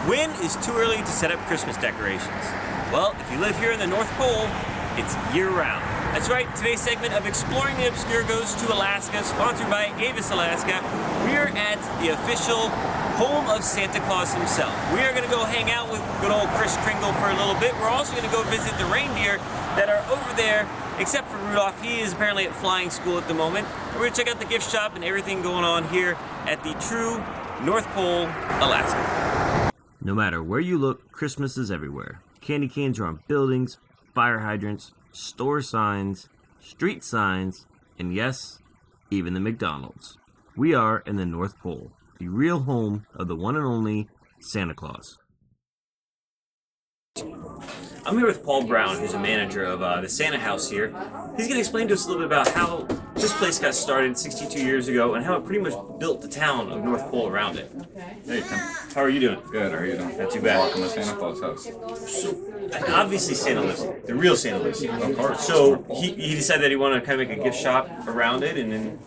When is too early to set up Christmas decorations? Well, if you live here in the North Pole, it's year-round. That's right, today's segment of Exploring the Obscure goes to Alaska, sponsored by Avis Alaska. We're at the official home of Santa Claus himself. We are going to go hang out with good old Kris Kringle for a little bit. We're also going to go visit the reindeer that are over there, except for Rudolph. He is apparently at flying school at the moment. And we're going to check out the gift shop and everything going on here at the true North Pole, Alaska. No matter where you look, Christmas is everywhere. Candy canes are on buildings, fire hydrants, store signs, street signs, and yes, even the McDonald's. We are in the North Pole, the real home of the one and only Santa Claus. I'm here with Paul Brown, who's a manager of the Santa House here. He's going to explain to us a little bit about how this place got started 62 years ago and how it pretty much built the town of North Pole around it. Hey, Tim. How are you doing? Good. How are you doing? Not too bad. Welcome to Santa Claus house. So, obviously Santa lives here. The real Santa lives here. Of course. So he decided that he wanted to kind of make a gift shop around it, and then...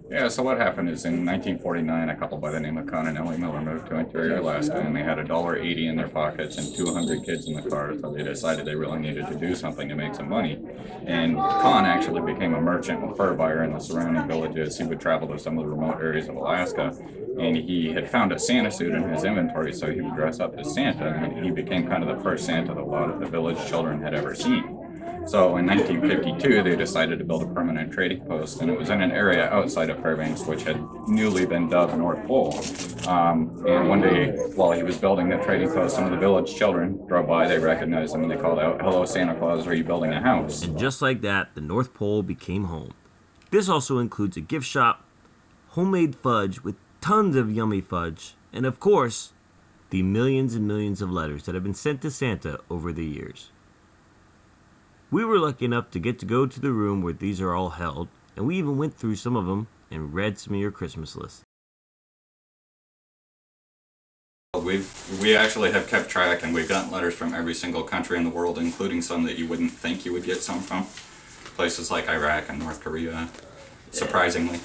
Yeah, so what happened is in 1949, a couple by the name of Con and Ellie Miller moved to Interior Alaska, and they had $1.80 in their pockets and 200 kids in the car, so they decided they really needed to do something to make some money. And Con actually became a merchant and fur buyer in the surrounding villages. He would travel to some of the remote areas of Alaska, and he had found a Santa suit in his inventory, so he would dress up as Santa, and he became kind of the first Santa that a lot of the village children had ever seen. So in 1952, they decided to build a permanent trading post, and it was in an area outside of Fairbanks, which had newly been dubbed North Pole. And one day, while he was building the trading post, some of the village children drove by, they recognized him, and they called out, "Hello, Santa Claus, are you building a house?" And just like that, the North Pole became home. This also includes a gift shop, homemade fudge with tons of yummy fudge, and of course, the millions and millions of letters that have been sent to Santa over the years. We were lucky enough to get to go to the room where these are all held, and we even went through some of them and read some of your Christmas lists. We actually have kept track, and we've gotten letters from every single country in the world, including some that you wouldn't think you would get some from. Places like Iraq and North Korea, surprisingly.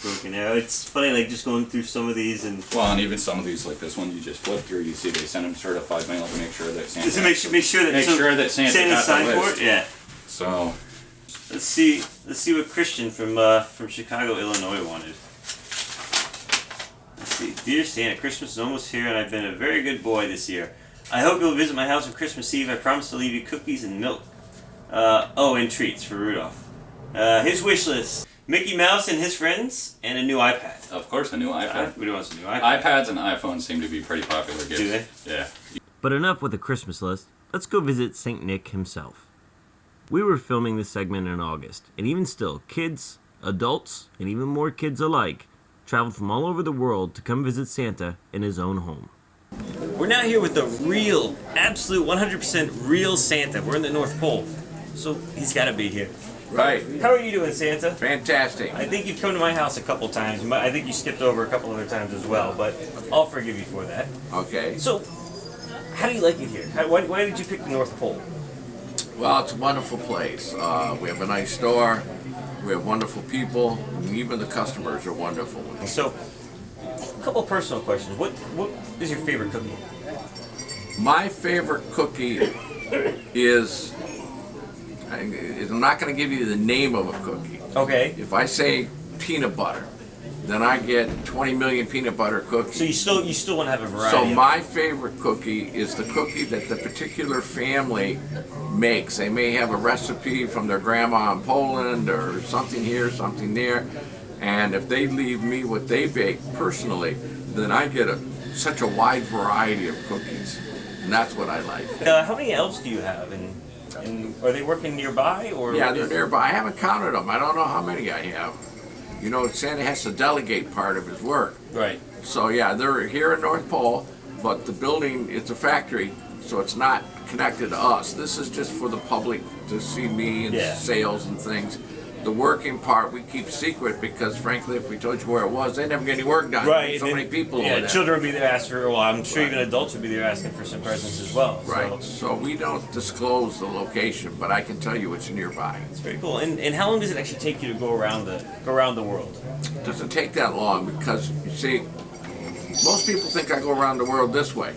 Broken out. It's funny, like just going through some of these and... Well, and even some of these, like this one you just flip through, you see they send them certified mail to make sure that Santa... Just to make sure that Santa got signed the for list. it? Yeah. So... Let's see what Christian from Chicago, Illinois wanted. Let's see. Dear Santa, Christmas is almost here and I've been a very good boy this year. I hope you'll visit my house on Christmas Eve. I promise to leave you cookies and milk. And treats for Rudolph. His wish list. Mickey Mouse and his friends, and a new iPad. Of course, a new iPad. We do want some new iPad. iPads and iPhones seem to be pretty popular gifts. Do they? Yeah. But enough with the Christmas list. Let's go visit St. Nick himself. We were filming this segment in August, and even still, kids, adults, and even more kids alike traveled from all over the world to come visit Santa in his own home. We're now here with the real, absolute 100% real Santa. We're in the North Pole, so he's got to be here. Right. How are you doing, Santa? Fantastic. I think you've come to my house a couple times. I think you skipped over a couple other times as well, but I'll forgive you for that. Okay. So, how do you like it here? Why did you pick the North Pole? Well, it's a wonderful place. We have a nice store. We have wonderful people. And even the customers are wonderful. So, a couple of personal questions. What is your favorite cookie? My favorite cookie is... I'm not going to give you the name of a cookie. Okay. If I say peanut butter, then I get 20 million peanut butter cookies. So you still want to have a variety. So my favorite cookie is the cookie that the particular family makes. They may have a recipe from their grandma in Poland or something here, something there. And if they leave me what they bake personally, then I get such a wide variety of cookies. And that's what I like. How many elves do you have? And are they working nearby? Or yeah, they're nearby. I haven't counted them. I don't know how many I have. You know, Santa has to delegate part of his work. Right. So yeah, they're here in North Pole, but the building, it's a factory, so it's not connected to us. This is just for the public to see me and sales and things. The working part we keep secret because, frankly, if we told you where it was, they'd never get any work done. Right. So many people over there. Children would be there asking for, well, I'm sure even adults would be there asking for some presents as well. Right. So we don't disclose the location, but I can tell you it's nearby. It's very cool. And how long does it actually take you to go around the world? It doesn't take that long because, you see, most people think I go around the world this way.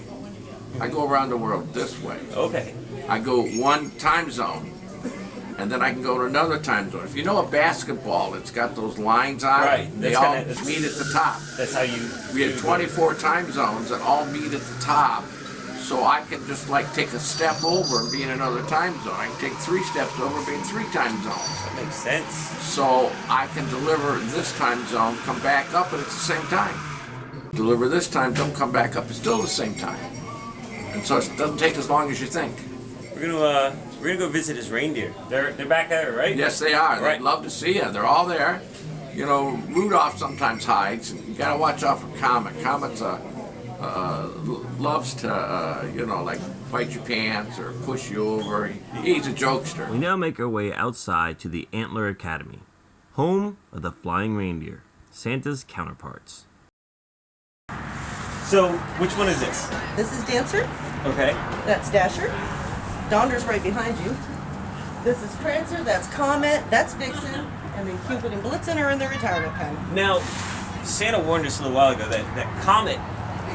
I go around the world this way. Okay. I go one time zone, and then I can go to another time zone. If you know a basketball, it's got those lines on it. Right. They all meet at the top. That's how you. We had 24 time zones that all meet at the top. So I can just like take a step over and be in another time zone. I can take 3 steps over and be in 3 time zones. That makes sense. So I can deliver this time zone, come back up, and it's the same time. Deliver this time zone, come back up, it's still the same time. And so it doesn't take as long as you think. We're gonna go visit his reindeer. They're back there, right? Yes, they are. Right. They'd love to see you. They're all there. You know, Rudolph sometimes hides. And you gotta watch out for Comet. Comet's loves to, you know, like bite your pants or push you over. He's a jokester. We now make our way outside to the Antler Academy, home of the flying reindeer, Santa's counterparts. So, which one is this? This is Dancer. Okay. That's Dasher. Donner's right behind you. This is Prancer. That's Comet. That's Vixen. And then Cupid and Blitzen are in the retirement pen. Now, Santa warned us a little while ago that Comet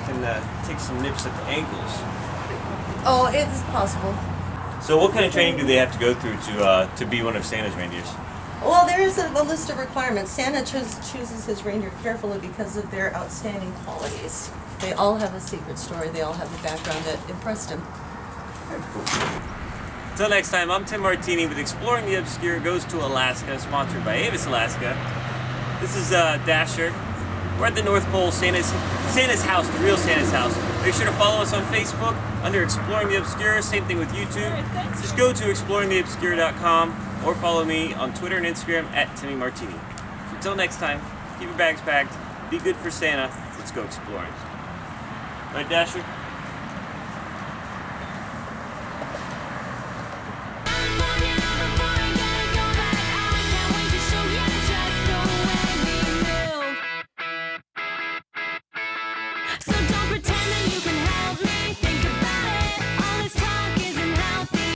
can take some nips at the ankles. Oh, it is possible. So what kind of training do they have to go through to be one of Santa's reindeers? Well, there is a list of requirements. Santa chooses his reindeer carefully because of their outstanding qualities. They all have a secret story. They all have a background that impressed him. Until next time, I'm Tim Martini with Exploring the Obscure Goes to Alaska, sponsored by Avis Alaska. This is Dasher. We're at the North Pole, Santa's house, the real Santa's house. Make sure to follow us on Facebook under Exploring the Obscure. Same thing with YouTube. Just go to exploringtheobscure.com or follow me on Twitter and Instagram at Timmy Martini. Until next time, keep your bags packed, be good for Santa, let's go exploring. Right, Dasher? So